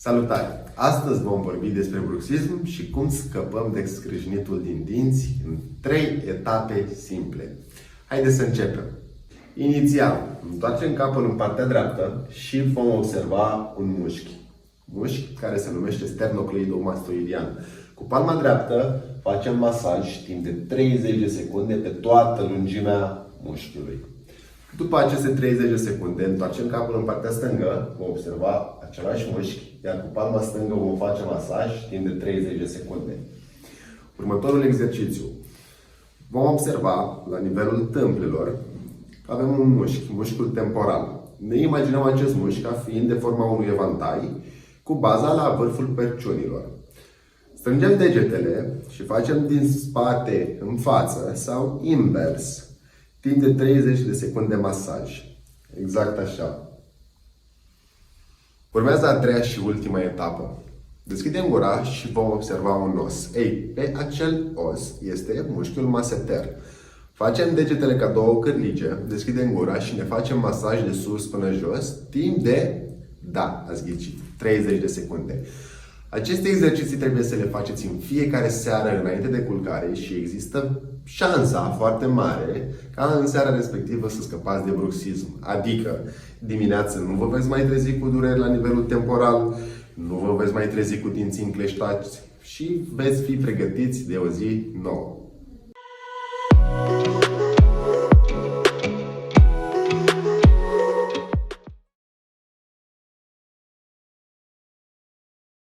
Salutare! Astăzi vom vorbi despre bruxism și cum scăpăm de scrâșnitul din dinți în 3 etape simple. Haideți să începem! Inițial, întoarcem capul în partea dreaptă și vom observa un mușchi. Mușchi care se numește sternocleidomastoidian. Cu palma dreaptă facem masaj timp de 30 de secunde pe toată lungimea mușchiului. După aceste 30 de secunde, întoarcem capul în partea stângă, vom observa același mușchi, iar cu palma stângă vom face masaj timp de 30 de secunde. Următorul exercițiu. Vom observa la nivelul tâmplelor că avem un mușchi, mușchiul temporal. Ne imaginăm acest mușchi ca fiind de forma unui evantai, cu baza la vârful perciunilor. Strângem degetele și facem din spate în față sau invers, timp de 30 de secunde masaj. Exact așa. Urmează a treia și ultima etapă. Deschidem gura și vom observa un os. Ei, pe acel os este mușchiul maseter. Facem degetele ca două cârlige, deschidem gura și ne facem masaj de sus până jos, timp de, da, ați ghicit, 30 de secunde. Aceste exerciții trebuie să le faceți în fiecare seară înainte de culcare și există șansa foarte mare ca în seara respectivă să scăpați de bruxism. Adică dimineața nu vă veți mai trezi cu dureri la nivelul temporal, nu vă veți mai trezi cu dinții încleștați și veți fi pregătiți de o zi nouă.